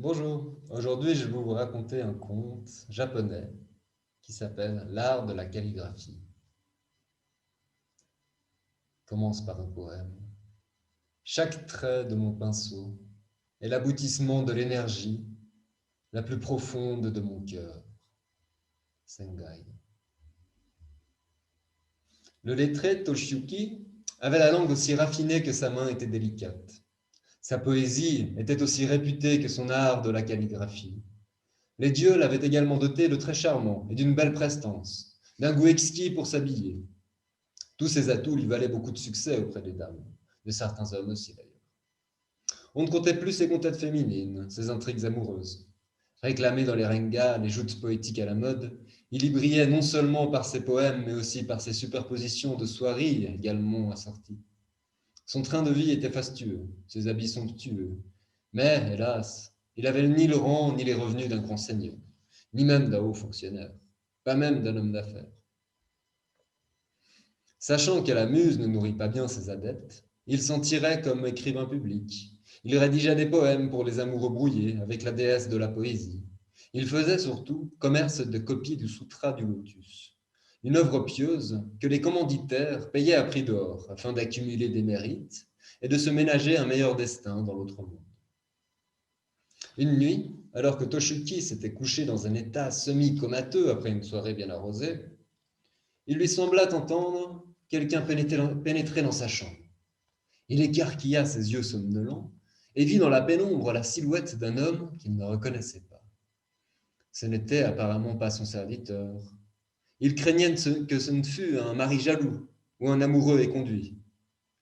Bonjour, aujourd'hui je vais vous raconter un conte japonais qui s'appelle L'art de la calligraphie. Commence par un poème. Chaque trait de mon pinceau est l'aboutissement de l'énergie la plus profonde de mon cœur. Sengai. Le lettré Toshiyuki avait la langue aussi raffinée que sa main était délicate. Sa poésie était aussi réputée que son art de la calligraphie. Les dieux l'avaient également doté de traits charmants et d'une belle prestance, d'un goût exquis pour s'habiller. Tous ces atouts lui valaient beaucoup de succès auprès des dames, de certains hommes aussi d'ailleurs. On ne comptait plus ses conquêtes féminines, ses intrigues amoureuses. Réclamé dans les rengas, les joutes poétiques à la mode, il y brillait non seulement par ses poèmes, mais aussi par ses superpositions de soieries également assorties. Son train de vie était fastueux, ses habits somptueux. Mais, hélas, il avait ni le rang ni les revenus d'un grand seigneur, ni même d'un haut fonctionnaire, pas même d'un homme d'affaires. Sachant que la muse ne nourrit pas bien ses adeptes, il s'en tirait comme écrivain public. Il rédigeait des poèmes pour les amoureux brouillés avec la déesse de la poésie. Il faisait surtout commerce de copies du Sutra du Lotus, une œuvre pieuse que les commanditaires payaient à prix d'or afin d'accumuler des mérites et de se ménager un meilleur destin dans l'autre monde. Une nuit, alors que Toshuki s'était couché dans un état semi-comateux après une soirée bien arrosée, il lui sembla entendre quelqu'un pénétrer dans sa chambre. Il écarquilla ses yeux somnolents et vit dans la pénombre la silhouette d'un homme qu'il ne reconnaissait pas. Ce n'était apparemment pas son serviteur. Il craignait que ce ne fût un mari jaloux ou un amoureux éconduit.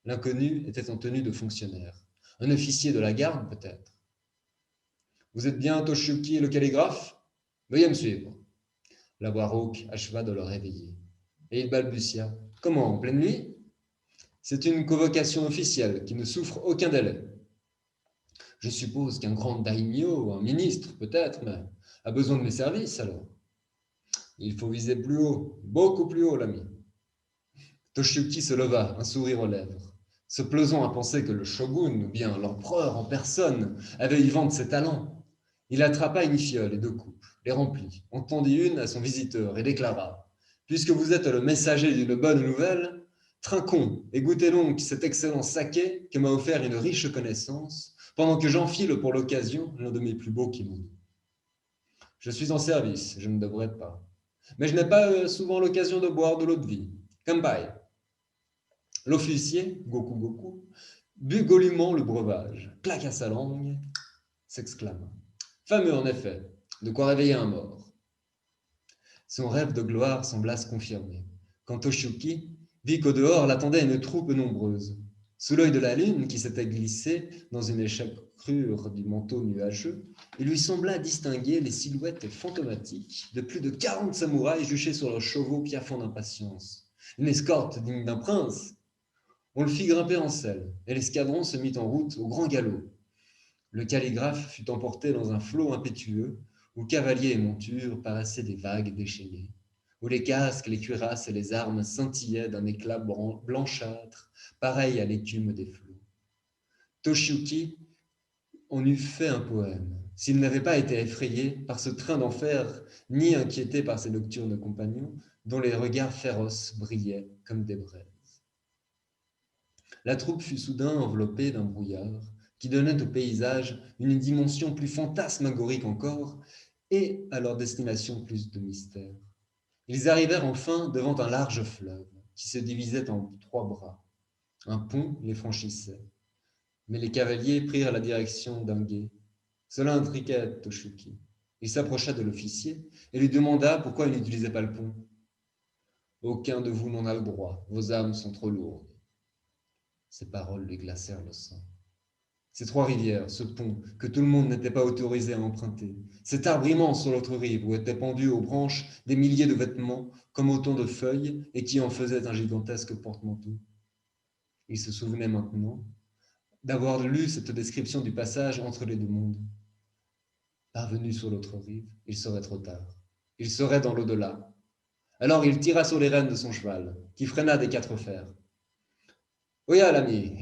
L'inconnu était en tenue de fonctionnaire. Un officier de la garde, peut-être. Vous êtes bien Toshuki le calligraphe? Veuillez me suivre. La voix rauque acheva de le réveiller. Et il balbutia. Comment, en pleine nuit? C'est une convocation officielle qui ne souffre aucun délai. Je suppose qu'un grand daimyo, un ministre peut-être, mais a besoin de mes services alors. Il faut viser plus haut, beaucoup plus haut, l'ami. Toshiyuki se leva, un sourire aux lèvres, se plaisant à penser que le shogun, ou bien l'empereur en personne, avait eu vent de ses talents. Il attrapa une fiole et deux coupes, les remplit, en tendit une à son visiteur et déclara: Puisque vous êtes le messager d'une bonne nouvelle, trinquons et goûtez donc cet excellent saké que m'a offert une riche connaissance, pendant que j'enfile pour l'occasion l'un de mes plus beaux kimonos. Je suis en service, je ne devrais pas. Mais je n'ai pas souvent l'occasion de boire de l'eau de vie. Kampai. L'officier, Goku Goku, but goulûment le breuvage, claqua sa langue, s'exclama. Fameux en effet, de quoi réveiller un mort. Son rêve de gloire sembla se confirmer. Quand Toshuki vit qu'au dehors l'attendait une troupe nombreuse. Sous l'œil de la lune qui s'était glissée dans une échancrure du manteau nuageux, il lui sembla distinguer les silhouettes fantomatiques de plus de 40 samouraïs juchés sur leurs chevaux piaffant d'impatience. Une escorte digne d'un prince. On le fit grimper en selle, et l'escadron se mit en route au grand galop. Le calligraphe fut emporté dans un flot impétueux, où cavaliers et montures paraissaient des vagues déchaînées, où les casques, les cuirasses et les armes scintillaient d'un éclat blanchâtre, pareil à l'écume des flots. Toshiyuki en eût fait un poème, s'il n'avait pas été effrayé par ce train d'enfer, ni inquiété par ses nocturnes compagnons, dont les regards féroces brillaient comme des braises. La troupe fut soudain enveloppée d'un brouillard qui donnait au paysage une dimension plus fantasmagorique encore et à leur destination plus de mystère. Ils arrivèrent enfin devant un large fleuve qui se divisait en trois bras. Un pont les franchissait, mais les cavaliers prirent la direction d'un gué. Cela intriguait Toshuki. Il s'approcha de l'officier et lui demanda pourquoi il n'utilisait pas le pont. Aucun de vous n'en a le droit, vos âmes sont trop lourdes. Ces paroles lui glacèrent le sang. Ces trois rivières, ce pont que tout le monde n'était pas autorisé à emprunter, cet arbre immense sur l'autre rive où étaient pendus aux branches des milliers de vêtements comme autant de feuilles et qui en faisaient un gigantesque porte-manteau. Il se souvenait maintenant d'avoir lu cette description du passage entre les deux mondes. Parvenu sur l'autre rive, il serait trop tard. Il serait dans l'au-delà. Alors il tira sur les rênes de son cheval, qui freina des quatre fers. Oya, l'ami,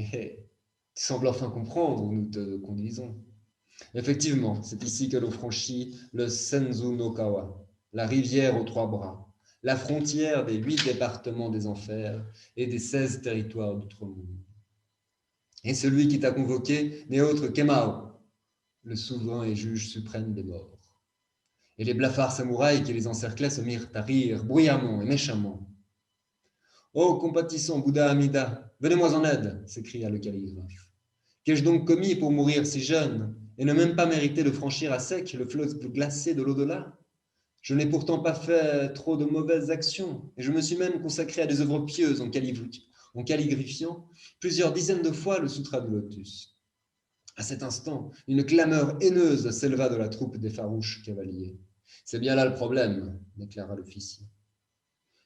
tu sembles enfin comprendre où nous te conduisons. Effectivement, c'est ici que l'on franchit le Senzu no Kawa, la rivière aux trois bras, la frontière des 8 départements des enfers et des 16 territoires d'outre-monde. Et celui qui t'a convoqué n'est autre qu'Emao, le souverain et juge suprême des morts. Et les blafards samouraïs qui les encerclaient se mirent à rire bruyamment et méchamment. Oh, compatissant Bouddha Amida, venez-moi en aide, s'écria le calligraphe. Qu'ai-je donc commis pour mourir si jeune et ne même pas mériter de franchir à sec le fleuve glacé de l'au-delà? Je n'ai pourtant pas fait trop de mauvaises actions, et je me suis même consacré à des œuvres pieuses en calligraphiant plusieurs dizaines de fois le Sutra du Lotus. À cet instant, une clameur haineuse s'éleva de la troupe des farouches cavaliers. C'est bien là le problème, déclara l'officier.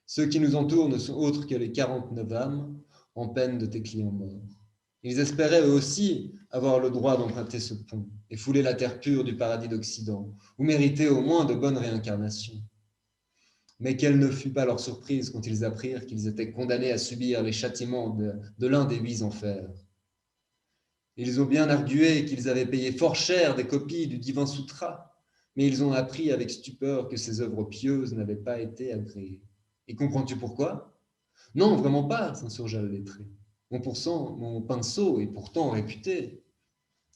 Ceux qui nous entourent ne sont autres que les 49 âmes en peine de tes clients morts. Ils espéraient eux aussi avoir le droit d'emprunter ce pont et fouler la terre pure du paradis d'Occident, ou mériter au moins de bonnes réincarnations. Mais quelle ne fut pas leur surprise quand ils apprirent qu'ils étaient condamnés à subir les châtiments de l'un des 8 enfers. Ils ont bien argué qu'ils avaient payé fort cher des copies du divin sutra, mais ils ont appris avec stupeur que ces œuvres pieuses n'avaient pas été agréées. Et comprends-tu pourquoi? Non, vraiment pas, s'insurgea le lettré. Mon pinceau est pourtant réputé.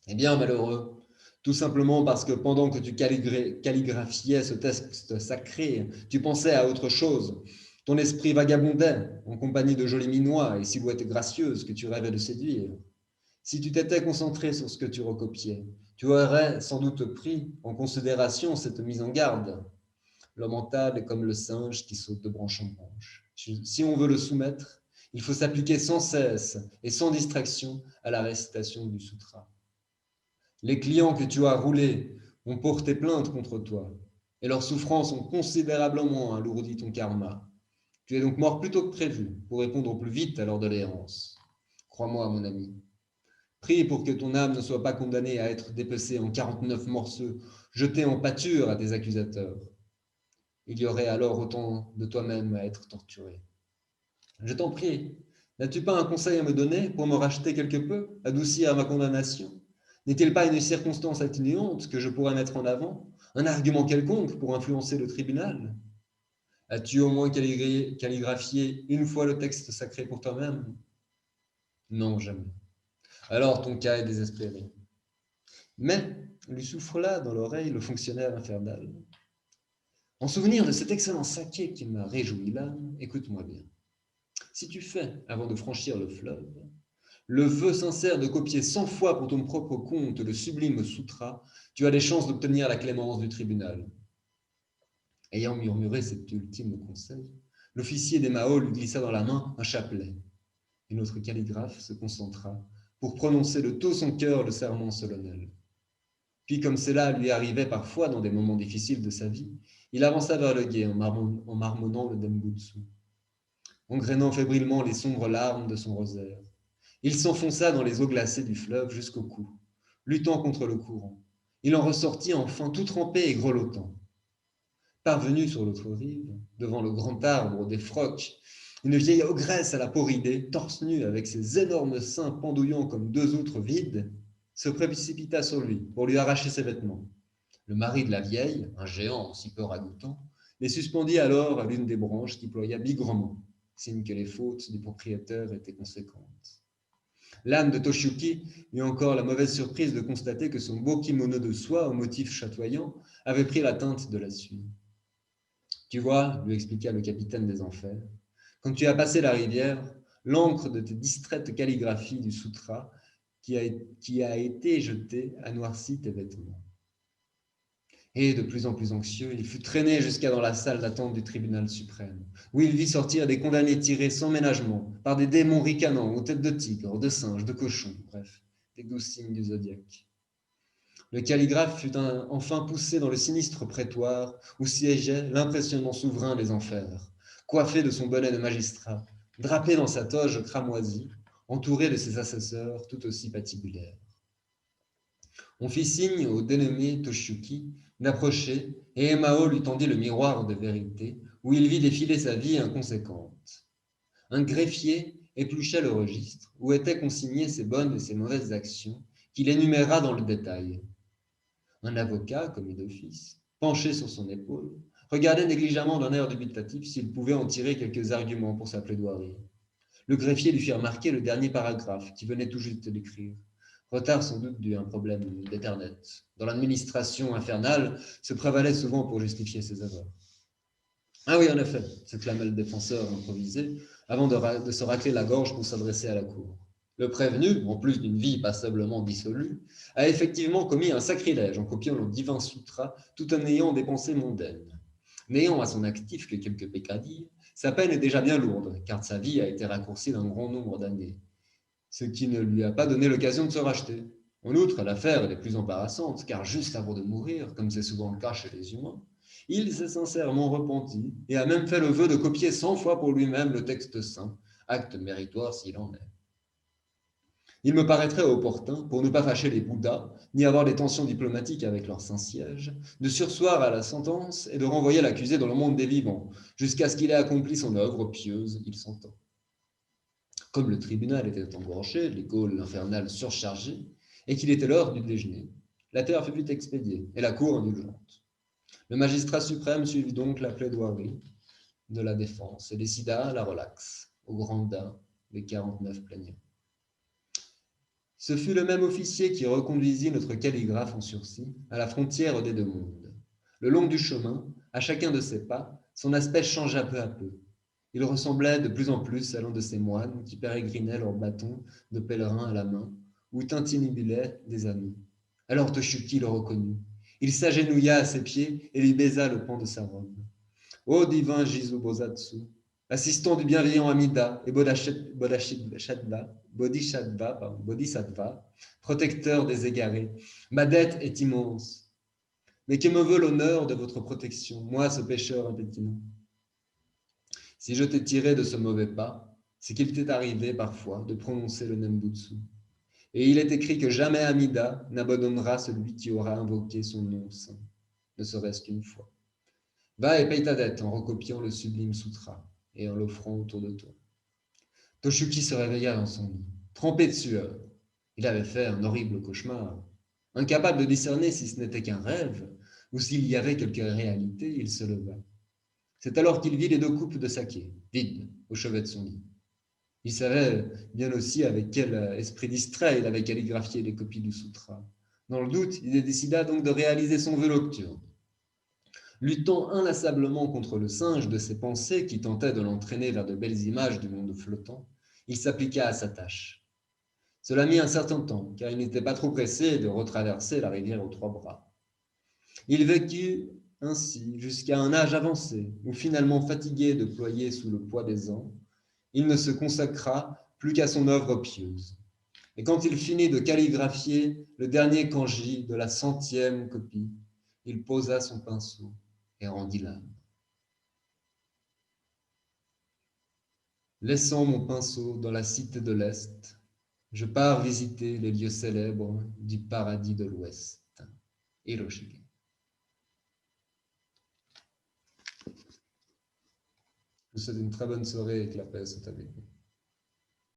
Eh bien, malheureux, tout simplement parce que pendant que tu calligraphiais ce texte sacré, tu pensais à autre chose. Ton esprit vagabondait en compagnie de jolis minois et silhouettes gracieuses que tu rêvais de séduire. Si tu t'étais concentré sur ce que tu recopiais, tu aurais sans doute pris en considération cette mise en garde. Le mental est comme le singe qui saute de branche en branche. Si on veut le soumettre, il faut s'appliquer sans cesse et sans distraction à la récitation du sutra. Les clients que tu as roulés ont porté plainte contre toi, et leurs souffrances ont considérablement alourdi ton karma. Tu es donc mort plus tôt que prévu pour répondre au plus vite à leur doléance. Crois-moi, mon ami. Prie pour que ton âme ne soit pas condamnée à être dépecée en 49 morceaux, jetés en pâture à tes accusateurs. Il y aurait alors autant de toi-même à être torturé. Je t'en prie, n'as-tu pas un conseil à me donner pour me racheter quelque peu, adoucir ma condamnation? N'est-il pas une circonstance atténuante que je pourrais mettre en avant, un argument quelconque pour influencer le tribunal? As-tu au moins calligraphié une fois le texte sacré pour toi-même? Non, jamais. Alors ton cas est désespéré. Mais lui souffla dans l'oreille le fonctionnaire infernal. En souvenir de cet excellent saké qui m'a réjoui l'âme, écoute-moi bien. Si tu fais, avant de franchir le fleuve, le vœu sincère de copier 100 fois pour ton propre compte le sublime sutra, tu as des chances d'obtenir la clémence du tribunal. Ayant murmuré cet ultime conseil, l'officier des Mao lui glissa dans la main un chapelet, et notre calligraphe se concentra pour prononcer de tout son cœur le serment solennel. Puis, comme cela lui arrivait parfois dans des moments difficiles de sa vie, il avança vers le gué en marmonnant le Dembutsu, engrainant fébrilement les sombres larmes de son rosaire. Il s'enfonça dans les eaux glacées du fleuve jusqu'au cou, luttant contre le courant. Il en ressortit enfin tout trempé et grelottant. Parvenu sur l'autre rive, devant le grand arbre des Frocs, une vieille ogresse à la peau ridée, torse nu avec ses énormes seins pendouillant comme 2 outres vides, se précipita sur lui pour lui arracher ses vêtements. Le mari de la vieille, un géant si peu ragoûtant, les suspendit alors à l'une des branches qui ploya bigrement, signe que les fautes du propriétaire étaient conséquentes. L'âme de Toshiyuki eut encore la mauvaise surprise de constater que son beau kimono de soie au motif chatoyant avait pris la teinte de la suie. Tu vois, lui expliqua le capitaine des enfers, quand tu as passé la rivière, l'encre de tes distraites calligraphies du sutra qui a été jetée a noirci tes vêtements. Et de plus en plus anxieux, il fut traîné jusqu'à dans la salle d'attente du tribunal suprême, où il vit sortir des condamnés tirés sans ménagement par des démons ricanants aux têtes de tigres, de singes, de cochons, bref, des 12 signes du zodiaque. Le calligraphe fut enfin poussé dans le sinistre prétoire où siégeait l'impressionnant souverain des enfers, coiffé de son bonnet de magistrat, drapé dans sa toge cramoisie, entouré de ses assesseurs tout aussi patibulaires. On fit signe au dénommé Toshiyuki d'approcher, et Emao lui tendit le miroir de vérité, où il vit défiler sa vie inconséquente. Un greffier éplucha le registre, où étaient consignées ses bonnes et ses mauvaises actions, qu'il énuméra dans le détail. Un avocat, commis d'office, penché sur son épaule, regardait négligemment d'un air dubitatif s'il pouvait en tirer quelques arguments pour sa plaidoirie. Le greffier lui fit remarquer le dernier paragraphe qu'il venait tout juste d'écrire. Retard sans doute dû à un problème d'Ethernet. Dans l'administration infernale, se prévalait souvent pour justifier ses erreurs. Ah oui, en effet, s'exclama le défenseur improvisé, avant de se racler la gorge pour s'adresser à la cour. Le prévenu, en plus d'une vie passablement dissolue, a effectivement commis un sacrilège en copiant le divin sutra tout en ayant des pensées mondaines. N'ayant à son actif que quelques peccadilles, sa peine est déjà bien lourde, car sa vie a été raccourcie d'un grand nombre d'années, ce qui ne lui a pas donné l'occasion de se racheter. En outre, l'affaire est des plus embarrassante, car juste avant de mourir, comme c'est souvent le cas chez les humains, il s'est sincèrement repenti et a même fait le vœu de copier 100 fois pour lui-même le texte saint, acte méritoire s'il en est. Il me paraîtrait opportun, pour ne pas fâcher les Bouddhas, ni avoir des tensions diplomatiques avec leur Saint-Siège, de surseoir à la sentence et de renvoyer l'accusé dans le monde des vivants, jusqu'à ce qu'il ait accompli son œuvre pieuse, il s'entend. Comme le tribunal était engorgé, les geôles infernales surchargées, et qu'il était l'heure du déjeuner, la terre fut vite expédiée, et la cour indulgente. Le magistrat suprême suivit donc la plaidoirie de la défense et décida la relaxe, au grand dain des 49 plaignants. Ce fut le même officier qui reconduisit notre calligraphe en sursis à la frontière des deux mondes. Le long du chemin, à chacun de ses pas, son aspect changea peu à peu. Il ressemblait de plus en plus à l'un de ces moines qui pérégrinaient leur bâton de pèlerin à la main ou tintinnibilaient des anneaux. Alors Toshuki le reconnut. Il s'agenouilla à ses pieds et lui baisa le pan de sa robe. Ô divin Jizu-Bosatsu, assistant du bienveillant Amida et Bodhisattva, protecteur des égarés, ma dette est immense. Mais que me veut l'honneur de votre protection, moi, ce pécheur impétinent? Si je t'ai tiré de ce mauvais pas, c'est qu'il t'est arrivé parfois de prononcer le Nembutsu. Et il est écrit que jamais Amida n'abandonnera celui qui aura invoqué son nom saint, ne serait-ce qu'une fois. Va et paye ta dette en recopiant le sublime sutra et en l'offrant autour de toi. Toshuki se réveilla dans son lit, trempé de sueur. Il avait fait un horrible cauchemar. Incapable de discerner si ce n'était qu'un rêve ou s'il y avait quelque réalité, il se leva. C'est alors qu'il vit les deux coupes de saké, vides, au chevet de son lit. Il savait bien aussi avec quel esprit distrait il avait calligraphié les copies du sutra. Dans le doute, il décida donc de réaliser son vœu nocturne. Luttant inlassablement contre le singe de ses pensées qui tentait de l'entraîner vers de belles images du monde flottant, il s'appliqua à sa tâche. Cela mit un certain temps, car il n'était pas trop pressé de retraverser la rivière aux trois bras. Il vécut ainsi jusqu'à un âge avancé, où finalement fatigué de ployer sous le poids des ans, il ne se consacra plus qu'à son œuvre pieuse. Et quand il finit de calligraphier le dernier kanji de la 100e copie, il posa son pinceau et rendit l'âme. Laissant mon pinceau dans la cité de l'Est, je pars visiter les lieux célèbres du paradis de l'Ouest. Hiroshige. Je vous souhaite une très bonne soirée et que la paix soit avec vous.